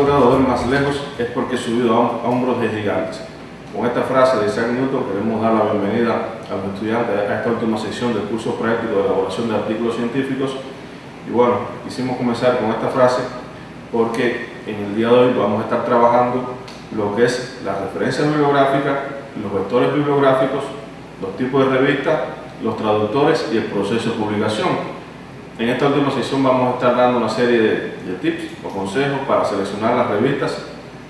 logrado ver más lejos es porque he subido a hombros de gigantes. Con esta frase de Isaac Newton queremos dar la bienvenida a los estudiantes a esta última sección del curso práctico de elaboración de artículos científicos. Y bueno, quisimos comenzar con esta frase porque en el día de hoy vamos a estar trabajando lo que es la referencia bibliográfica, los vectores bibliográficos, los tipos de revistas, los traductores y el proceso de publicación. En esta última sección vamos a estar dando una serie de tips o consejos para seleccionar las revistas,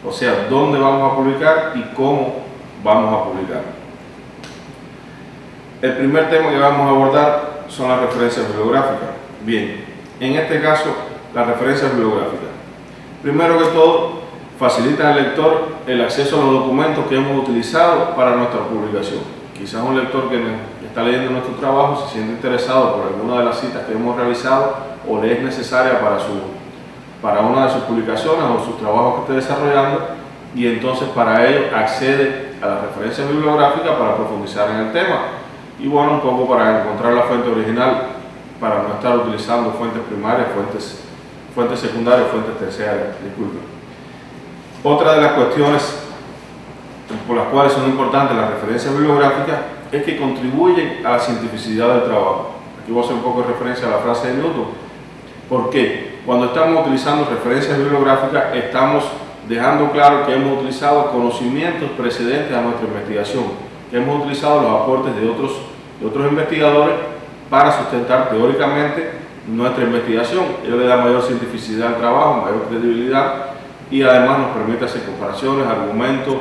o sea, dónde vamos a publicar y cómo vamos a publicar. El primer tema que vamos a abordar son las referencias bibliográficas. Bien, en este caso, las referencias bibliográficas. Primero que todo, facilitan al lector el acceso a los documentos que hemos utilizado para nuestra publicación. Quizás un lector que está leyendo nuestro trabajo se siente interesado por alguna de las citas que hemos realizado o le es necesaria para una de sus publicaciones o sus trabajos que esté desarrollando, y entonces para ello accede a la referencia bibliográfica para profundizar en el tema y bueno, un poco para encontrar la fuente original, para no estar utilizando fuentes primarias, fuentes secundarias, fuentes terciarias. Disculpen. Otra de las cuestiones por las cuales son importantes las referencias bibliográficas es que contribuyen a la cientificidad del trabajo. Aquí voy a hacer un poco de referencia a la frase de Newton. ¿Por qué? Cuando estamos utilizando referencias bibliográficas estamos dejando claro que hemos utilizado conocimientos precedentes a nuestra investigación, que hemos utilizado los aportes de otros investigadores para sustentar teóricamente nuestra investigación. Ello le da mayor cientificidad al trabajo, mayor credibilidad y además nos permite hacer comparaciones, argumentos,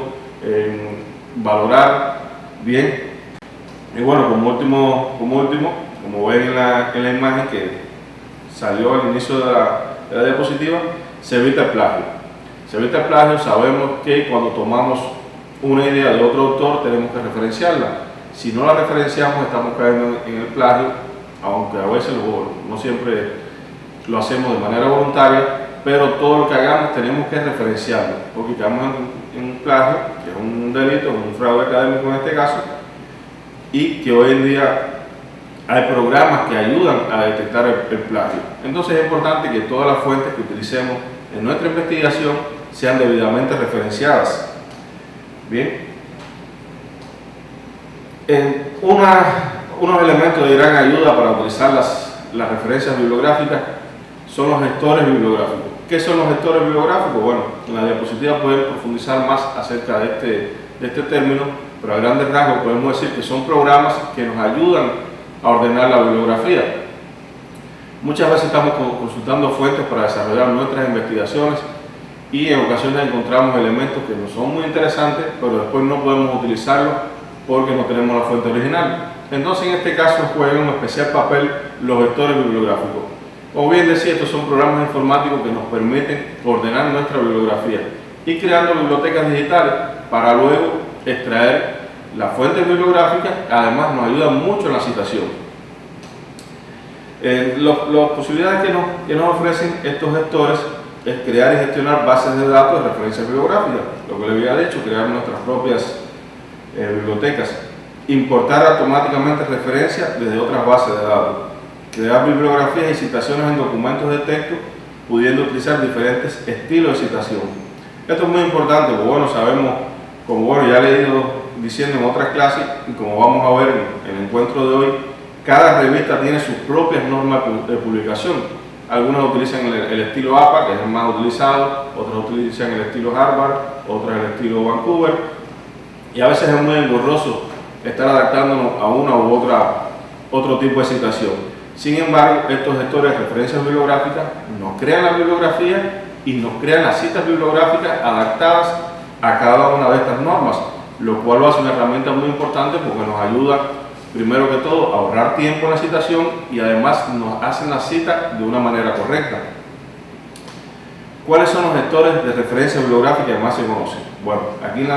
valorar bien. Y bueno, como último, como ven en la imagen que salió al inicio de la diapositiva, se evita el plagio. Se evita el plagio, sabemos que cuando tomamos una idea de otro autor tenemos que referenciarla. Si no la referenciamos estamos cayendo en el plagio, aunque a veces no siempre lo hacemos de manera voluntaria, pero todo lo que hagamos tenemos que referenciarlo, porque caemos en un plagio, que es un delito, un fraude académico en este caso, y que hoy en día hay programas que ayudan a detectar el plagio. Entonces es importante que todas las fuentes que utilicemos en nuestra investigación sean debidamente referenciadas. Bien, unos elementos de gran ayuda para utilizar las referencias bibliográficas son los gestores bibliográficos. ¿Qué son los gestores bibliográficos? Bueno, en la diapositiva pueden profundizar más acerca de este término, pero a grandes rasgos podemos decir que son programas que nos ayudan a ordenar la bibliografía. Muchas veces estamos consultando fuentes para desarrollar nuestras investigaciones y en ocasiones encontramos elementos que no son muy interesantes, pero después no podemos utilizarlos porque no tenemos la fuente original. Entonces en este caso juegan un especial papel los vectores bibliográficos. Como bien decía, estos son programas informáticos que nos permiten ordenar nuestra bibliografía y creando bibliotecas digitales para luego extraer las fuentes bibliográficas. Además nos ayudan mucho en la citación. Las posibilidades que nos ofrecen estos gestores es crear y gestionar bases de datos de referencias bibliográficas, lo que le había dicho, crear nuestras propias bibliotecas, importar automáticamente referencias desde otras bases de datos, crear bibliografías y citaciones en documentos de texto, pudiendo utilizar diferentes estilos de citación. Esto es muy importante, porque bueno, sabemos, como ya le he ido diciendo en otras clases, y como vamos a ver en el encuentro de hoy, cada revista tiene sus propias normas de publicación. Algunos utilizan el estilo APA, que es el más utilizado, otros utilizan el estilo Harvard, otros el estilo Vancouver, y a veces es muy engorroso estar adaptándonos a una u otro tipo de citación. Sin embargo, estos gestores de referencias bibliográficas nos crean la bibliografía y nos crean las citas bibliográficas adaptadas a cada una de estas normas, lo cual lo hace una herramienta muy importante porque nos ayuda primero que todo a ahorrar tiempo en la citación y además nos hacen la cita de una manera correcta. ¿Cuáles son los gestores de referencia bibliográfica que más se conocen? Bueno, aquí en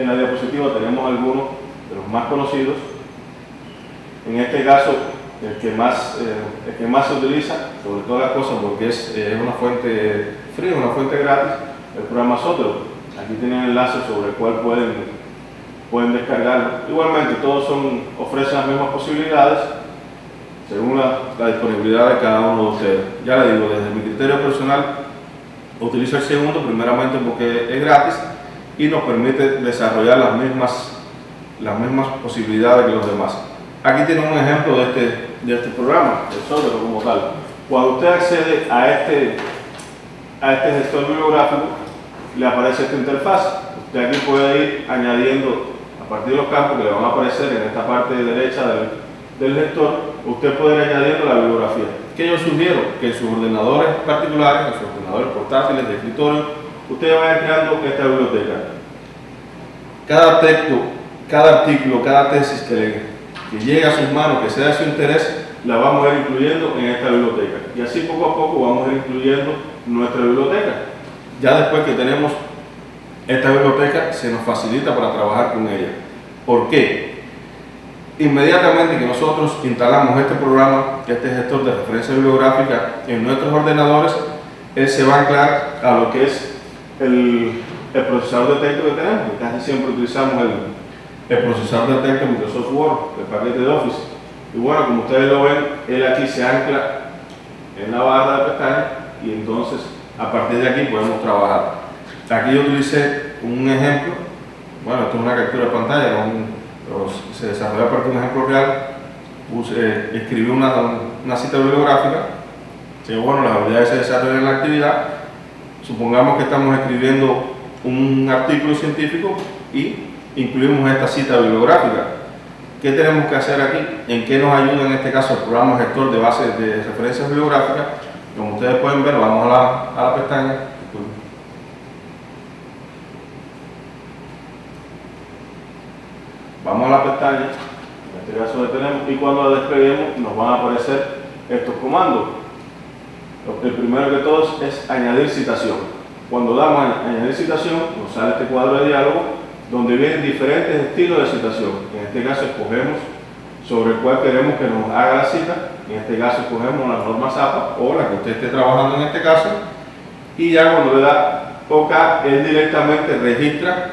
la diapositiva tenemos algunos de los más conocidos. En este caso, el que más se utiliza, sobre todas las cosas, porque es una fuente free, una fuente gratis, el programa Zotero. Aquí tienen enlaces sobre el cual pueden descargarlo. Igualmente, todos ofrecen las mismas posibilidades según la disponibilidad de cada uno de ustedes. Ya les digo, desde mi criterio personal, Utilizo el segundo primeramente porque es gratis y nos permite desarrollar las mismas posibilidades que los demás. Aquí tienen un ejemplo de este programa, el software como tal. Cuando usted accede a este gestor bibliográfico, le aparece esta interfaz. Usted aquí puede ir añadiendo, a partir de los campos que le van a aparecer en esta parte derecha del gestor, usted puede ir añadiendo la bibliografía. Que yo sugiero que en sus ordenadores particulares, en sus ordenadores portátiles de escritorio, usted vaya creando esta biblioteca. Cada texto, cada artículo, cada tesis que llegue a sus manos, que sea de su interés, la vamos a ir incluyendo en esta biblioteca. Y así poco a poco vamos a ir incluyendo nuestra biblioteca. Ya después que tenemos esta biblioteca, se nos facilita para trabajar con ella. ¿Por qué? Inmediatamente que nosotros instalamos este programa, este gestor de referencia bibliográfica en nuestros ordenadores, él se va a anclar a lo que es el procesador de texto que tenemos. Casi siempre utilizamos el procesador de texto Microsoft Word, el paquete de Office. Y bueno, como ustedes lo ven, él aquí se ancla en la barra de pestañas y entonces a partir de aquí podemos trabajar. Aquí yo utilicé un ejemplo, bueno, esto es una captura de pantalla, pero se desarrolló a partir de un ejemplo real. Escribí una cita bibliográfica, que bueno, las habilidades se desarrollan en la actividad. Supongamos que estamos escribiendo un artículo científico y incluimos esta cita bibliográfica. ¿Qué tenemos que hacer aquí? ¿En qué nos ayuda en este caso el programa gestor de bases de referencias bibliográficas? Como ustedes pueden ver, vamos a la pestaña. Vamos a la pestaña, en este caso detenemos, y cuando la despeguemos nos van a aparecer estos comandos. El primero de todos es añadir citación. Cuando damos a añadir citación, nos sale este cuadro de diálogo donde vienen diferentes estilos de citación. En este caso escogemos sobre el cual queremos que nos haga la cita. En este caso escogemos la norma ZAPA o la que usted esté trabajando en este caso, y ya cuando le da OK, él directamente registra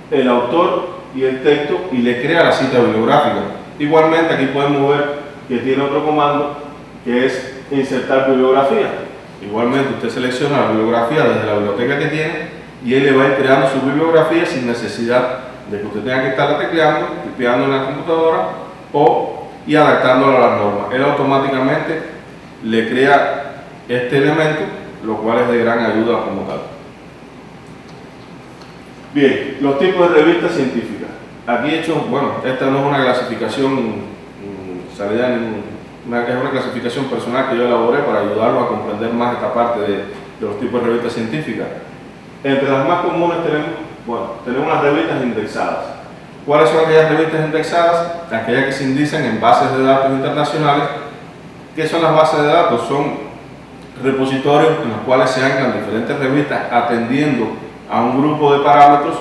el autor y el texto y le crea la cita bibliográfica. Igualmente aquí podemos ver que tiene otro comando que es insertar bibliografía. Igualmente usted selecciona la bibliografía desde la biblioteca que tiene y él le va a ir creando su bibliografía sin necesidad de que usted tenga que estarla tecleando, tipeando en la computadora y adaptándola a las normas. Él automáticamente le crea este elemento, lo cual es de gran ayuda como tal. Bien, los tipos de revistas científicas. Aquí he hecho, bueno, esta no es una clasificación salida en es una clasificación personal que yo elaboré para ayudarlos a comprender más esta parte de los tipos de revistas científicas. Entre las más comunes tenemos las revistas indexadas. ¿Cuáles son aquellas revistas indexadas? Aquellas que se indicen en bases de datos internacionales. ¿Qué son las bases de datos? Son repositorios en los cuales se anclan diferentes revistas atendiendo a un grupo de parámetros.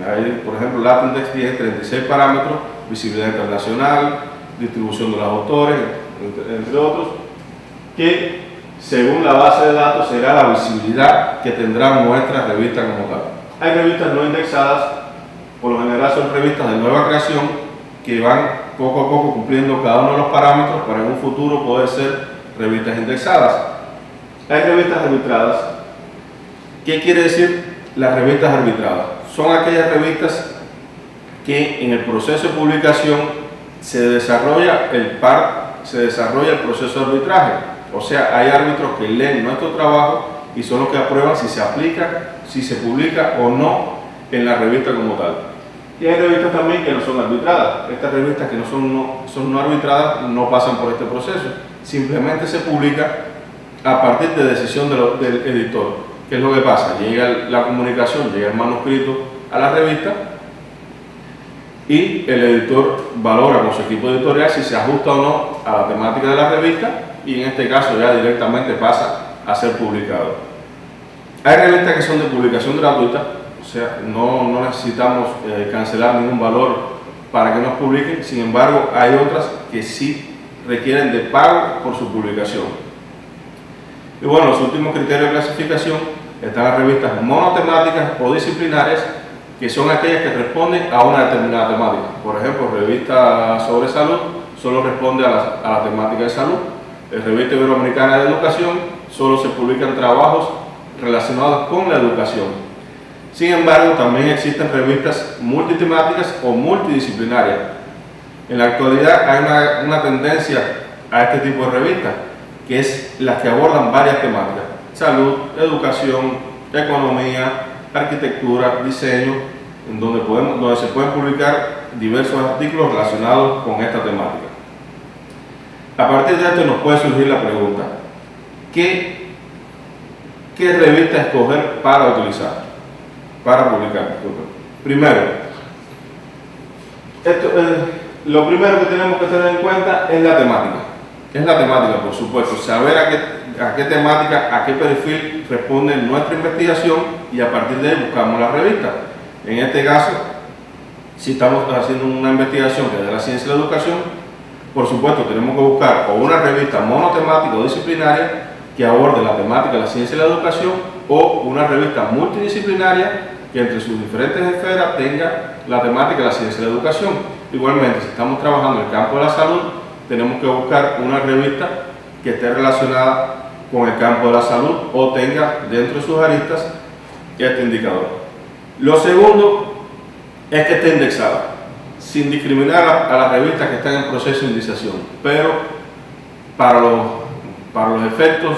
Hay, por ejemplo, LatinDex tiene 36 parámetros: visibilidad internacional, distribución de los autores, entre otros, que según la base de datos será la visibilidad que tendrá nuestra revista como tal. Hay revistas no indexadas, por lo general son revistas de nueva creación que van poco a poco cumpliendo cada uno de los parámetros para en un futuro poder ser revistas indexadas. Hay revistas arbitradas. ¿Qué quiere decir las revistas arbitradas? Son aquellas revistas que en el proceso de publicación se desarrolla el proceso de arbitraje. O sea, hay árbitros que leen nuestro trabajo y son los que aprueban si se aplica, si se publica o no en la revista como tal. Y hay revistas también que no son arbitradas. Estas revistas que son no arbitradas no pasan por este proceso. Simplemente se publica a partir de decisión del editor. ¿Qué es lo que pasa? Llega la comunicación, llega el manuscrito a la revista y el editor valora con su equipo editorial si se ajusta o no a la temática de la revista y en este caso ya directamente pasa a ser publicado. Hay revistas que son de publicación gratuita, o sea, no necesitamos cancelar ningún valor para que nos publiquen. Sin embargo, hay otras que sí requieren de pago por su publicación. Y bueno, los últimos criterios de clasificación están las revistas monotemáticas o disciplinarias, que son aquellas que responden a una determinada temática. Por ejemplo, revista sobre salud solo responde a la temática de salud. Revista Iberoamericana de Educación solo se publican trabajos relacionados con la educación. Sin embargo, también existen revistas multitemáticas o multidisciplinarias. En la actualidad hay una tendencia a este tipo de revistas, que es las que abordan varias temáticas: salud, educación, economía, arquitectura, diseño, en donde se pueden publicar diversos artículos relacionados con esta temática. A partir de esto nos puede surgir la pregunta: ¿qué revista escoger para utilizar? Para publicar. Primero, lo primero que tenemos que tener en cuenta es la temática. Es la temática, por supuesto, saber a qué temática, a qué perfil responde nuestra investigación, y a partir de ahí buscamos la revista. En este caso, si estamos haciendo una investigación que es de la ciencia y la educación, por supuesto tenemos que buscar o una revista monotemática o disciplinaria que aborde la temática de la ciencia y la educación, o una revista multidisciplinaria que entre sus diferentes esferas tenga la temática de la ciencia y la educación. Igualmente, si estamos trabajando en el campo de la salud, tenemos que buscar una revista que esté relacionada con el campo de la salud o tenga dentro de sus aristas este indicador. Lo segundo es que esté indexada, sin discriminar a las revistas que están en proceso de indexación, pero para los efectos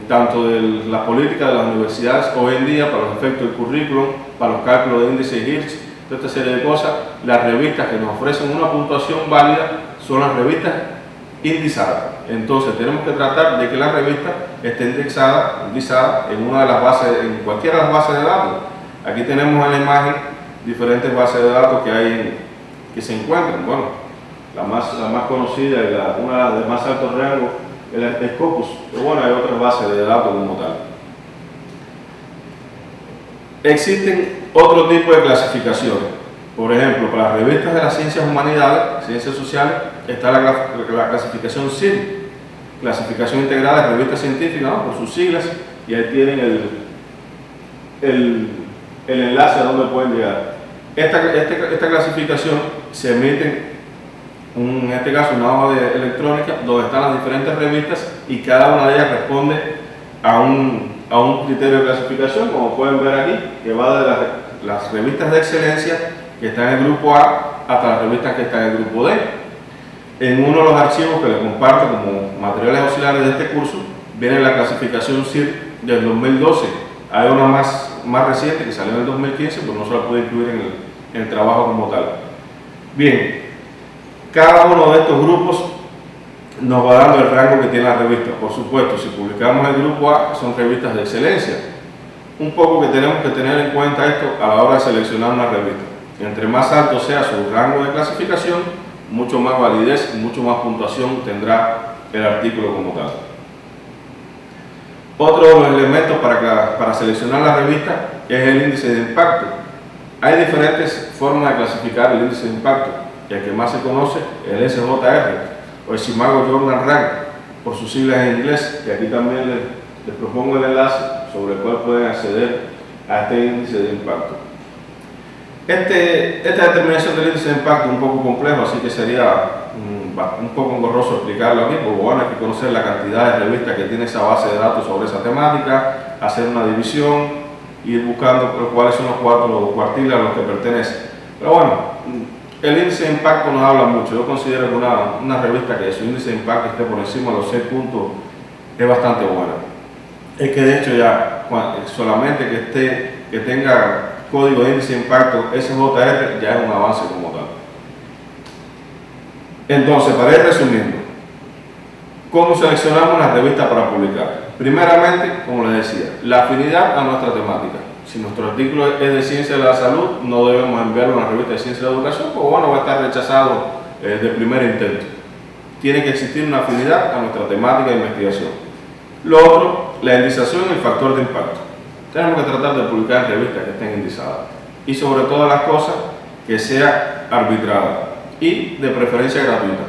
tanto de la política de las universidades hoy en día, para los efectos del currículum, para los cálculos de índice Hirsch, toda esta serie de cosas, las revistas que nos ofrecen una puntuación válida son las revistas indexadas. Entonces tenemos que tratar de que la revista esté indexada en una de las bases, en cualquiera de las bases de datos. Aquí tenemos en la imagen diferentes bases de datos que se encuentran. Bueno, la más conocida y una de más alto rango es el Scopus, pero bueno, hay otras bases de datos como tal. Existen otro tipo de clasificaciones. Por ejemplo, para las revistas de las ciencias humanidades, ciencias sociales, está la clasificación CIR, clasificación integrada de revistas científicas, ¿no?, por sus siglas, y ahí tienen el enlace a donde pueden llegar. Esta clasificación se emite en este caso una hoja electrónica donde están las diferentes revistas, y cada una de ellas responde a un criterio de clasificación, como pueden ver aquí, que va de las revistas de excelencia que están en el grupo A hasta las revistas que están en el grupo D. En uno de los archivos que les comparto como materiales auxiliares de este curso viene la clasificación CIR del 2012. Hay una más reciente que salió en el 2015, pero no se la pude incluir en el trabajo como tal. Bien, cada uno de estos grupos nos va dando el rango que tiene la revista. Por supuesto, si publicamos el grupo A, son revistas de excelencia. Un poco que tenemos que tener en cuenta esto a la hora de seleccionar una revista. Entre más alto sea su rango de clasificación, mucho más validez y mucho más puntuación tendrá el artículo como tal. Otro de los elementos para seleccionar la revista es el índice de impacto. Hay diferentes formas de clasificar el índice de impacto, y el que más se conoce es el SJR, o el Chicago Journal Rank, por sus siglas en inglés, que aquí también les propongo el enlace sobre el cual pueden acceder a este índice de impacto. Esta determinación del índice de impacto es un poco complejo, así que sería un poco engorroso explicarlo aquí, porque bueno, hay que conocer la cantidad de revistas que tiene esa base de datos sobre esa temática, hacer una división, ir buscando cuáles son los cuartiles a los que pertenecen. Pero bueno, el índice de impacto nos habla mucho. Yo considero que una revista que su índice de impacto esté por encima de los 6 puntos es bastante buena. Es que de hecho ya solamente que tenga código de índice de impacto SJR ya es un avance como tal. Entonces, para ir resumiendo, ¿cómo seleccionamos una revista para publicar? Primeramente, como les decía, la afinidad a nuestra temática. Si nuestro artículo es de ciencia de la salud, no debemos enviarlo a una revista de ciencia de la educación, porque bueno, va a estar rechazado de primer intento. Tiene que existir una afinidad a nuestra temática de investigación. Lo otro, la indización y el factor de impacto. Tenemos que tratar de publicar en revistas que estén indizadas, y sobre todas las cosas que sea arbitrada y de preferencia gratuita.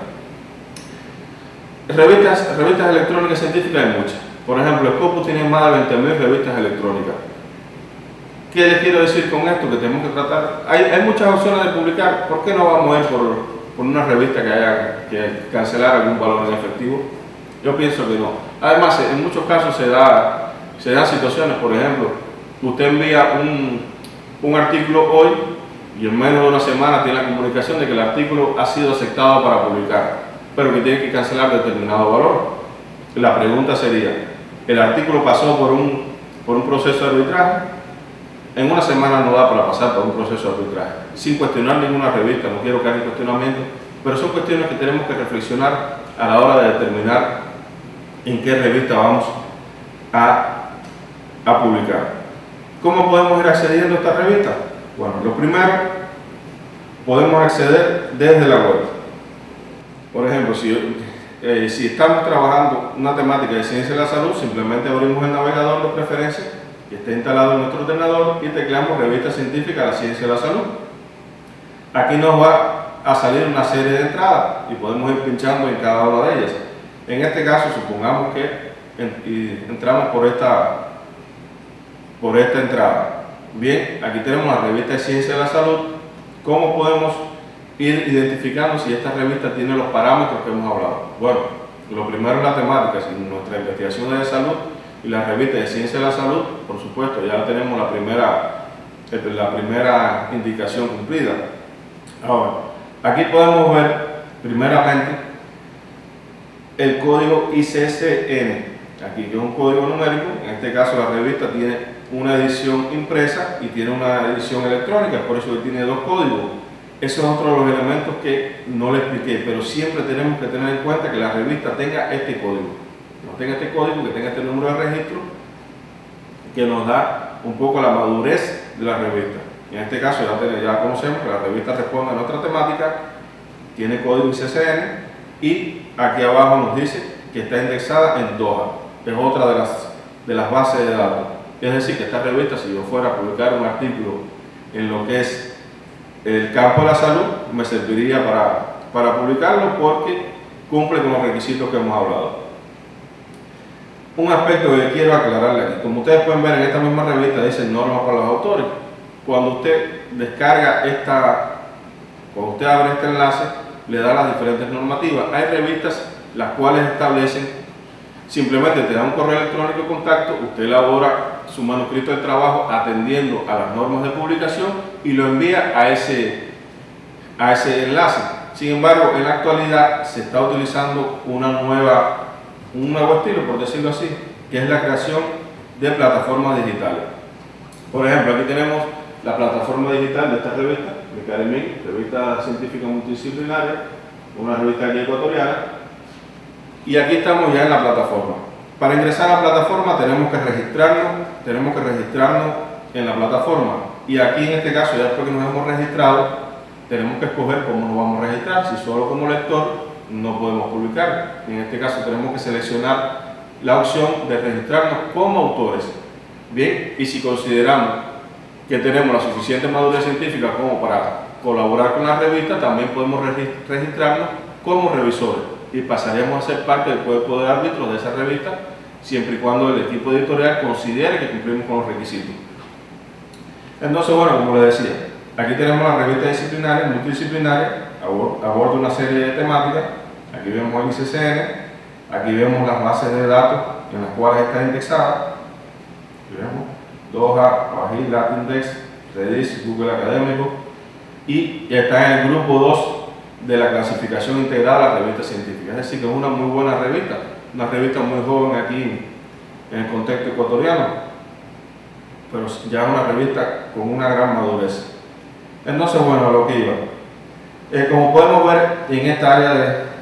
Revistas electrónicas científicas hay muchas. Por ejemplo, Scopus tiene más de 20.000 revistas electrónicas. ¿Qué les quiero decir con esto? Que tenemos que tratar, hay muchas opciones de publicar. ¿Por qué no vamos a ir por una revista que haya que cancelar algún valor en efectivo? Yo pienso que no. Además, en muchos casos se dan situaciones, por ejemplo, usted envía un artículo hoy y en menos de una semana tiene la comunicación de que el artículo ha sido aceptado para publicar, pero que tiene que cancelar determinado valor. La pregunta sería, ¿el artículo pasó por un proceso de arbitraje? En una semana no da para pasar por un proceso de arbitraje, sin cuestionar ninguna revista, no quiero caer en cuestionamiento, pero son cuestiones que tenemos que reflexionar a la hora de determinar en qué revista vamos a publicar. ¿Cómo podemos ir accediendo a esta revista? Bueno, lo primero, podemos acceder desde la web. Por ejemplo, si estamos trabajando una temática de ciencia de la salud, simplemente abrimos el navegador de preferencia que esté instalado en nuestro ordenador y tecleamos Revista Científica de la Ciencia de la Salud. Aquí nos va a salir una serie de entradas y podemos ir pinchando en cada una de ellas. En este caso, supongamos que entramos por esta entrada. Bien, aquí tenemos la revista de Ciencia de la Salud. ¿Cómo podemos ir identificando si esta revista tiene los parámetros que hemos hablado? Bueno, lo primero es la temática, si nuestra investigación es de salud y la revista de Ciencia de la Salud, por supuesto, ya tenemos la primera indicación cumplida. Ahora, aquí podemos ver primeramente el código ICSN, aquí que es un código numérico. En este caso la revista tiene una edición impresa y tiene una edición electrónica, por eso tiene dos códigos. Ese es otro de los elementos que no le expliqué, pero siempre tenemos que tener en cuenta que la revista tenga este código. No tenga este código, que tenga este número de registro, que nos da un poco la madurez de la revista. En este caso ya conocemos que la revista responde a nuestra temática, tiene código ICSN y aquí abajo nos dice que está indexada en DOA, es otra de las bases de datos. Es decir, que esta revista, si yo fuera a publicar un artículo en lo que es el campo de la salud, me serviría para publicarlo porque cumple con los requisitos que hemos hablado. Un aspecto que quiero aclararle aquí, como ustedes pueden ver en esta misma revista dice normas para los autores. Cuando usted descarga cuando usted abre este enlace, le da las diferentes normativas. Hay revistas las cuales establecen, simplemente te da un correo electrónico de contacto, usted elabora su manuscrito de trabajo atendiendo a las normas de publicación y lo envía a ese enlace. Sin embargo, en la actualidad se está utilizando un nuevo estilo, por decirlo así, que es la creación de plataformas digitales. Por ejemplo, aquí tenemos la plataforma digital de esta revista, de CAREMIN, Revista Científica Multidisciplinaria, una revista aquí ecuatoriana, y aquí estamos ya en la plataforma. Para ingresar a la plataforma tenemos que registrarnos en la plataforma, y aquí en este caso, ya después que nos hemos registrado, tenemos que escoger cómo nos vamos a registrar. Si solo como lector no podemos publicar, en este caso tenemos que seleccionar la opción de registrarnos como autores. Bien, y si consideramos que tenemos la suficiente madurez científica como para colaborar con la revista, también podemos registrarnos como revisores y pasaremos a ser parte del cuerpo de árbitros de esa revista, siempre y cuando el equipo editorial considere que cumplimos con los requisitos. Entonces, bueno, como les decía, aquí tenemos la revista disciplinaria, multidisciplinaria, aborda una serie de temáticas. Aquí vemos el ICSN, aquí vemos las bases de datos en las cuales está indexada. Aquí vemos DOA, PAGIL, LatinDex, Redis, Google Académico, y está en el grupo 2 de la clasificación integral a la revista científica. Es decir, que es una muy buena revista, una revista muy joven aquí en el contexto ecuatoriano, pero ya es una revista con una gran madurez. Entonces, bueno, a lo que iba. Como podemos ver, en esta área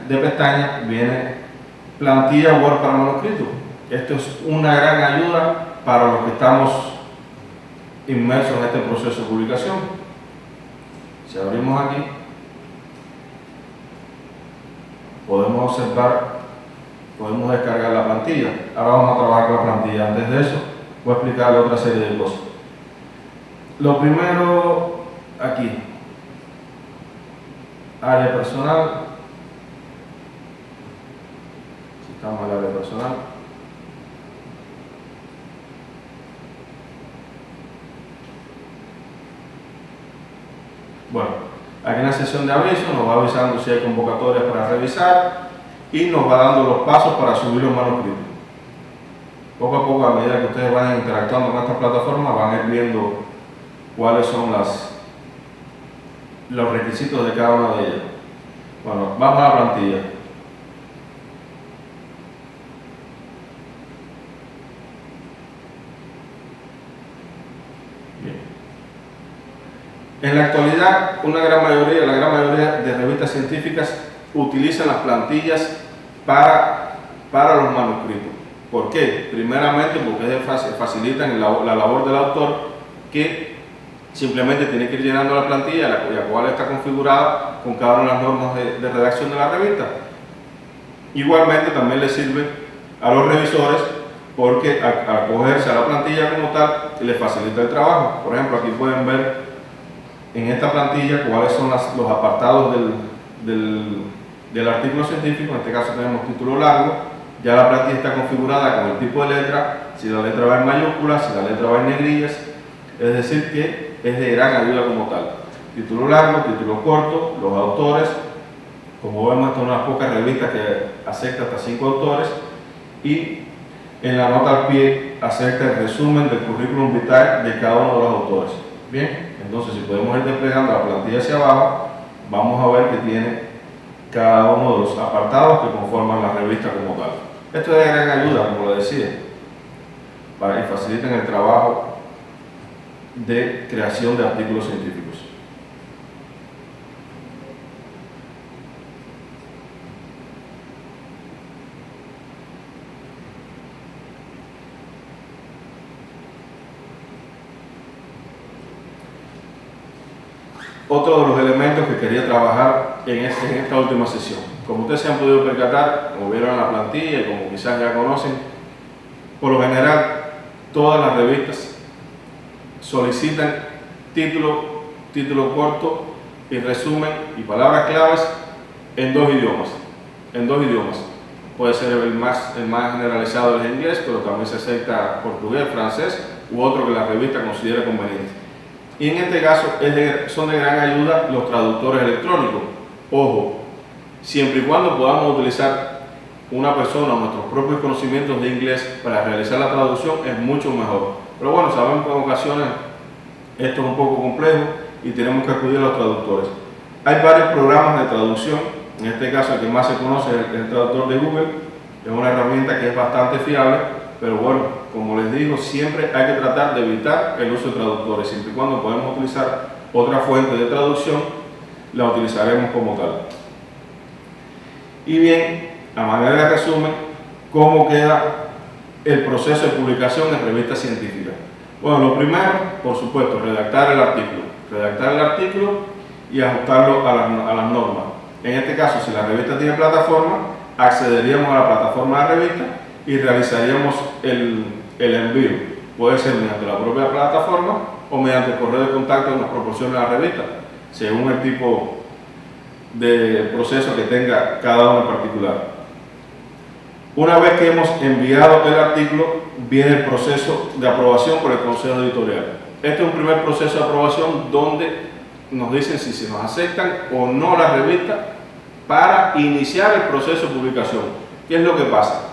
de pestañas viene plantilla Word para manuscritos. Esto es una gran ayuda para los que estamos inmersos en este proceso de publicación. Si abrimos aquí, podemos observar, podemos descargar la plantilla. Ahora vamos a trabajar con la plantilla. Antes de eso, voy a explicarle otra serie de cosas. Lo primero, aquí, área personal. Si estamos en el área personal, bueno, aquí en la sección de aviso nos va avisando si hay convocatorias para revisar y nos va dando los pasos para subir los manuscritos. Poco a poco, a medida que ustedes vayan interactuando con esta plataforma, van a ir viendo cuáles son los requisitos de cada una de ellas. Bueno, vamos a la plantilla. Bien. En la actualidad, la gran mayoría de revistas científicas utilizan las plantillas para los manuscritos. ¿Por qué? Primeramente porque facilitan la labor del autor, que simplemente tiene que ir llenando la plantilla, la cual está configurada con cada una de las normas de redacción de la revista. Igualmente también le sirve a los revisores, porque al acogerse a la plantilla como tal, les facilita el trabajo. Por ejemplo, aquí pueden ver en esta plantilla cuáles son los apartados del artículo científico. En este caso tenemos título largo. Ya la plantilla está configurada con el tipo de letra, si la letra va en mayúsculas, si la letra va en negrillas, es decir que es de gran ayuda como tal. Título largo, título corto, los autores, como vemos, estas son unas pocas revistas que acepta hasta 5 autores, y en la nota al pie acerca el resumen del currículum vitae de cada uno de los autores. Bien, entonces si podemos ir desplegando la plantilla hacia abajo, vamos a ver que tiene cada uno de los apartados que conforman la revista como tal. Esto es de gran ayuda, como lo decía, para que faciliten el trabajo de creación de artículos científicos. Otro de los elementos que quería trabajar en esta última sesión. Como ustedes se han podido percatar, como vieron en la plantilla y como quizás ya conocen, por lo general todas las revistas solicitan título corto y resumen y palabras claves en dos idiomas. Puede ser el más generalizado el inglés, pero también se acepta portugués, francés u otro que la revista considere conveniente. Y en este caso son de gran ayuda los traductores electrónicos. Ojo, siempre y cuando podamos utilizar una persona o nuestros propios conocimientos de inglés para realizar la traducción, es mucho mejor. Pero bueno, sabemos que en ocasiones esto es un poco complejo y tenemos que acudir a los traductores. Hay varios programas de traducción. En este caso el que más se conoce es el traductor de Google. Es una herramienta que es bastante fiable, pero bueno, como les digo, siempre hay que tratar de evitar el uso de traductores. Siempre y cuando podemos utilizar otra fuente de traducción, la utilizaremos como tal. Y bien, a manera de resumen, ¿cómo queda el proceso de publicación en revistas científicas? Bueno, lo primero, por supuesto, redactar el artículo y ajustarlo a las normas. En este caso, si la revista tiene plataforma, accederíamos a la plataforma de la revista y realizaríamos el envío. Puede ser mediante la propia plataforma o mediante el correo de contacto que nos proporciona la revista, según el tipo de proceso que tenga cada uno en particular. Una vez que hemos enviado el artículo, viene el proceso de aprobación por el Consejo Editorial. Este es un primer proceso de aprobación donde nos dicen si se nos aceptan o no la revista para iniciar el proceso de publicación. ¿Qué es lo que pasa?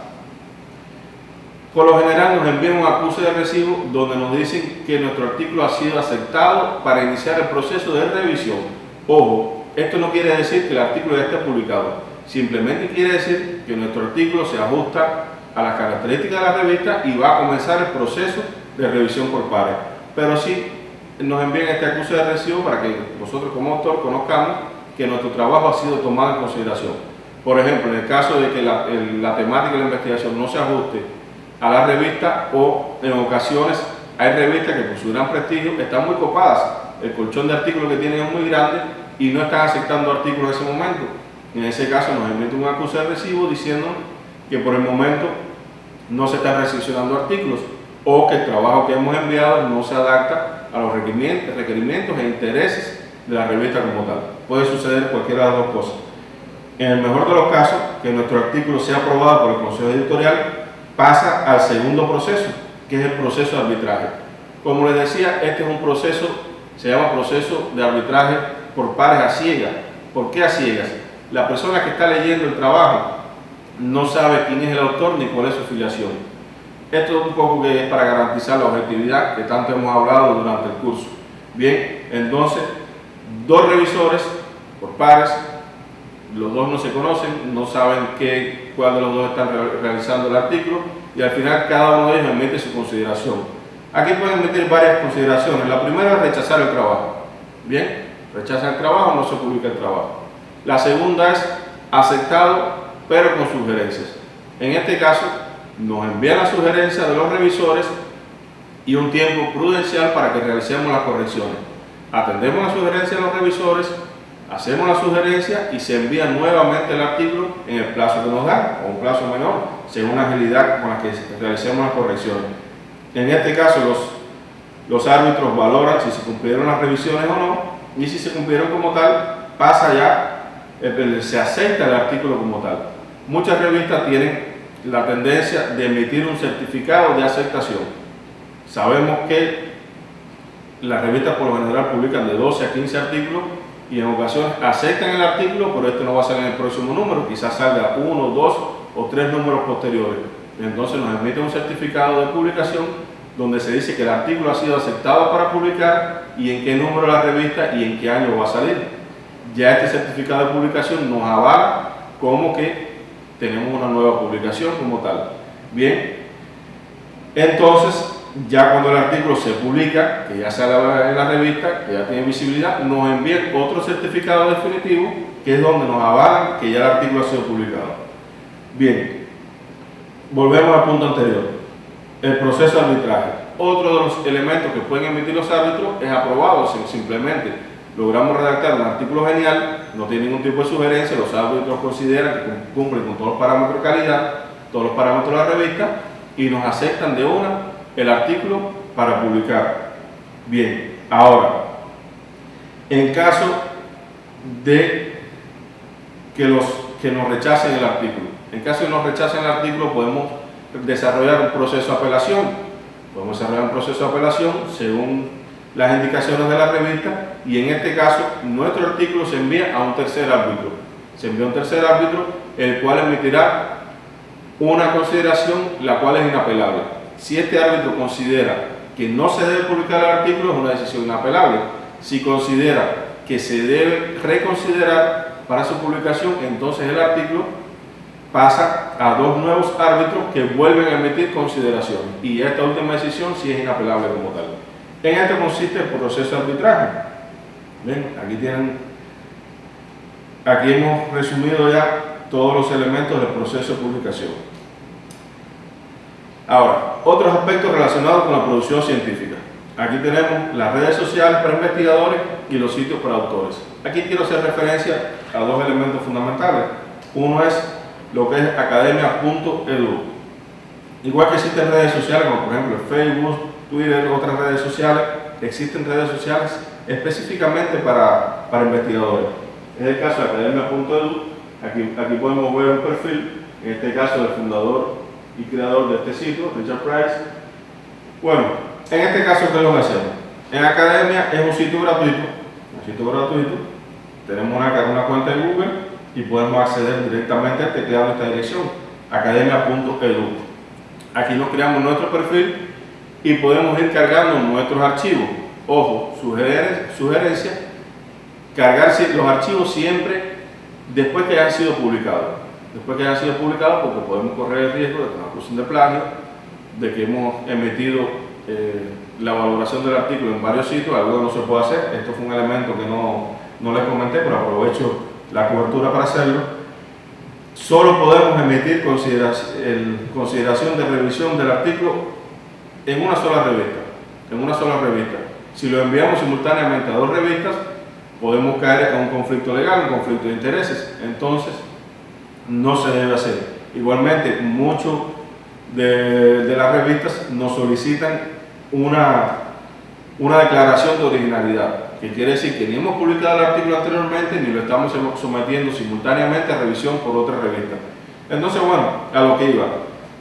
Por lo general nos envían un acuse de recibo donde nos dicen que nuestro artículo ha sido aceptado para iniciar el proceso de revisión. Ojo, esto no quiere decir que el artículo ya esté publicado, simplemente quiere decir que nuestro artículo se ajusta a las características de la revista y va a comenzar el proceso de revisión por pares. Pero sí nos envían este acuse de recibo para que nosotros como autor conozcamos que nuestro trabajo ha sido tomado en consideración. Por ejemplo, en el caso de que la temática de la investigación no se ajuste a la revista, o en ocasiones hay revistas que por su gran prestigio están muy copadas, el colchón de artículos que tienen es muy grande y no están aceptando artículos en ese momento. En ese caso nos emite un acuse de recibo diciendo que por el momento no se están recepcionando artículos o que el trabajo que hemos enviado no se adapta a los requerimientos e intereses de la revista como tal. Puede suceder cualquiera de las dos cosas. En el mejor de los casos, que nuestro artículo sea aprobado por el Consejo Editorial, pasa al segundo proceso, que es el proceso de arbitraje. Como les decía, este es un proceso, se llama proceso de arbitraje por pares a ciegas. ¿Por qué a ciegas? La persona que está leyendo el trabajo no sabe quién es el autor ni cuál es su filiación. Esto es un poco que es para garantizar la objetividad que tanto hemos hablado durante el curso. Bien, entonces, dos revisores por pares, los dos no se conocen, no saben cuál de los dos están realizando el artículo y al final cada uno de ellos emite su consideración. Aquí pueden emitir varias consideraciones. La primera es rechazar el trabajo. Bien, rechaza el trabajo, no se publica el trabajo. La segunda es aceptado, pero con sugerencias. En este caso, nos envían las sugerencias de los revisores y un tiempo prudencial para que realicemos las correcciones. Atendemos las sugerencias de los revisores, hacemos la sugerencia y se envía nuevamente el artículo en el plazo que nos dan, o un plazo menor, según la agilidad con la que realicemos las correcciones. En este caso, los árbitros valoran si se cumplieron las revisiones o no, y si se cumplieron como tal, pasa ya, se acepta el artículo como tal. Muchas revistas tienen la tendencia de emitir un certificado de aceptación. Sabemos que las revistas por lo general publican de 12 a 15 artículos y en ocasiones aceptan el artículo, pero este no va a ser en el próximo número, quizás salga 1, 2 o 3 números posteriores. Entonces nos emite un certificado de publicación donde se dice que el artículo ha sido aceptado para publicar y en qué número de la revista y en qué año va a salir. Ya este certificado de publicación nos avala como que tenemos una nueva publicación como tal. Bien, entonces ya cuando el artículo se publica, que ya sale en la revista, que ya tiene visibilidad, nos envían otro certificado definitivo que es donde nos avalan que ya el artículo ha sido publicado. Bien, volvemos al punto anterior, el proceso de arbitraje. Otro de los elementos que pueden emitir los árbitros es aprobado, simplemente logramos redactar un artículo genial, no tiene ningún tipo de sugerencia, los árbitros consideran que cumplen con todos los parámetros de calidad, todos los parámetros de la revista y nos aceptan de una el artículo para publicar. Bien, ahora, en caso de que nos rechacen el artículo, en caso de que nos rechacen el artículo podemos desarrollar un proceso de apelación. Podemos desarrollar un proceso de apelación según las indicaciones de la revista y en este caso nuestro artículo se envía a un tercer árbitro. Se envía a un tercer árbitro el cual emitirá una consideración la cual es inapelable. Si este árbitro considera que no se debe publicar el artículo es una decisión inapelable. Si considera que se debe reconsiderar para su publicación, entonces el artículo pasa a dos nuevos árbitros que vuelven a emitir consideraciones y esta última decisión sí es inapelable como tal. En esto consiste el proceso de arbitraje. Bien, aquí hemos resumido ya todos los elementos del proceso de publicación. Ahora, otros aspectos relacionados con la producción científica. Aquí tenemos las redes sociales para investigadores y los sitios para autores. Aquí quiero hacer referencia a dos elementos fundamentales. Uno es lo que es academia.edu. Igual que existen redes sociales como por ejemplo Facebook, Twitter, otras redes sociales, existen redes sociales específicamente para investigadores. Es el caso de academia.edu. Aquí podemos ver un perfil, en este caso del fundador y creador de este sitio, Richard Price. Bueno, en este caso, ¿qué es lo que hacemos? En Academia es un sitio gratuito, tenemos una cuenta en Google y podemos acceder directamente tecleando esta dirección, academia.edu. Aquí nos creamos nuestro perfil y podemos ir cargando nuestros archivos. Ojo, sugerencia, cargar los archivos siempre después que hayan sido publicados. Porque podemos correr el riesgo de una acusación de plagio, de que hemos emitido la valoración del artículo en varios sitios, algo que no se puede hacer. Esto fue un elemento que no les comenté, pero aprovecho la cobertura para hacerlo. Solo podemos emitir consideración de revisión del artículo en una sola revista. Si lo enviamos simultáneamente a dos revistas, podemos caer en un conflicto legal, un conflicto de intereses. Entonces, no se debe hacer. Igualmente, muchos de las revistas nos solicitan una declaración de originalidad, que quiere decir que ni hemos publicado el artículo anteriormente ni lo estamos sometiendo simultáneamente a revisión por otra revista. Entonces, bueno, a lo que iba,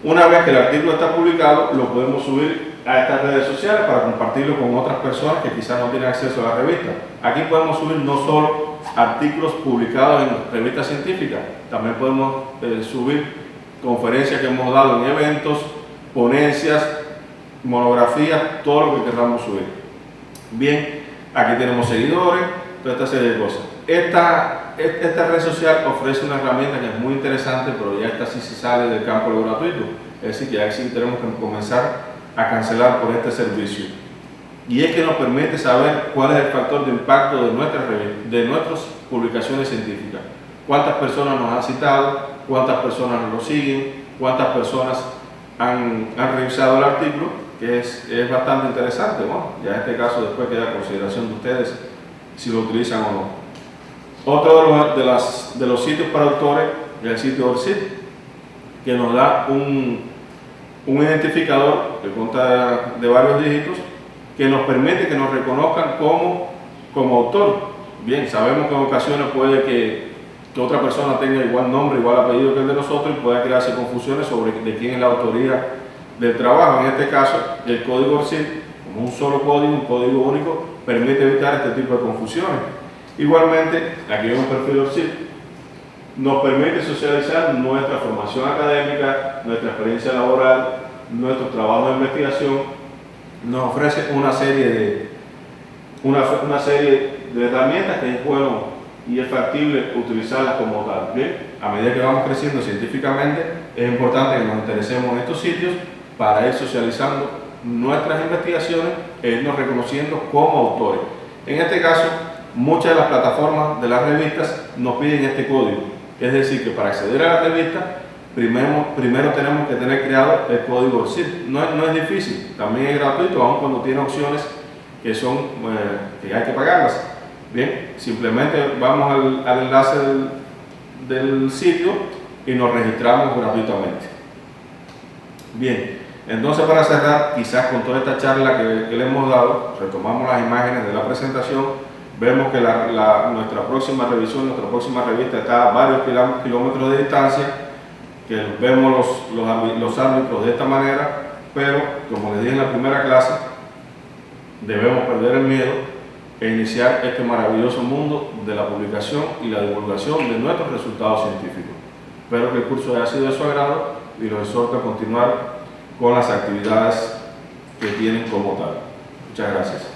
una vez que el artículo está publicado, lo podemos subir a estas redes sociales para compartirlo con otras personas que quizás no tienen acceso a la revista. Aquí podemos subir no solo artículos publicados en revistas científicas, también podemos subir conferencias que hemos dado en eventos, ponencias, monografías, todo lo que queramos subir. Bien, aquí tenemos seguidores, toda esta serie de cosas. Esta red social ofrece una herramienta que es muy interesante, pero ya esta sí se sale del campo de lo gratuito. Es decir, que ya sí tenemos que comenzar a cancelar por este servicio. Y es que nos permite saber cuál es el factor de impacto de nuestras publicaciones científicas. Cuántas personas nos han citado, cuántas personas nos lo siguen, cuántas personas han revisado el artículo, que es bastante interesante. Bueno, ya en este caso después queda a consideración de ustedes si lo utilizan o no. Otro de los sitios para autores es el sitio ORCID, que nos da un identificador que consta de varios dígitos que nos permite que nos reconozcan como autor. Bien, sabemos que en ocasiones puede que otra persona tenga igual nombre, igual apellido que el de nosotros y pueda crearse confusiones sobre de quién es la autoría del trabajo. En este caso, el código ORCID, como un solo código, un código único, permite evitar este tipo de confusiones. Igualmente, aquí hay un perfil ORCID, nos permite socializar nuestra formación académica, nuestra experiencia laboral, nuestros trabajos de investigación. Nos ofrece una serie de herramientas que es bueno y es factible utilizarlas como tal. Bien, a medida que vamos creciendo científicamente, es importante que nos interesemos en estos sitios para ir socializando nuestras investigaciones e irnos reconociendo como autores. En este caso, muchas de las plataformas de las revistas nos piden este código. Es decir, que para acceder a la revista, primero tenemos que tener creado el código ORCID. No es difícil, también es gratuito, aun cuando tiene opciones que son que hay que pagarlas. Bien, simplemente vamos al enlace del sitio y nos registramos gratuitamente. Bien, entonces para cerrar, quizás con toda esta charla que le hemos dado, retomamos las imágenes de la presentación. Vemos que nuestra próxima revisión, nuestra próxima revista está a varios kilómetros de distancia, que vemos los árbitros de esta manera, pero como les dije en la primera clase, debemos perder el miedo e iniciar este maravilloso mundo de la publicación y la divulgación de nuestros resultados científicos. Espero que el curso haya sido de su agrado y los exhorto a continuar con las actividades que tienen como tal. Muchas gracias.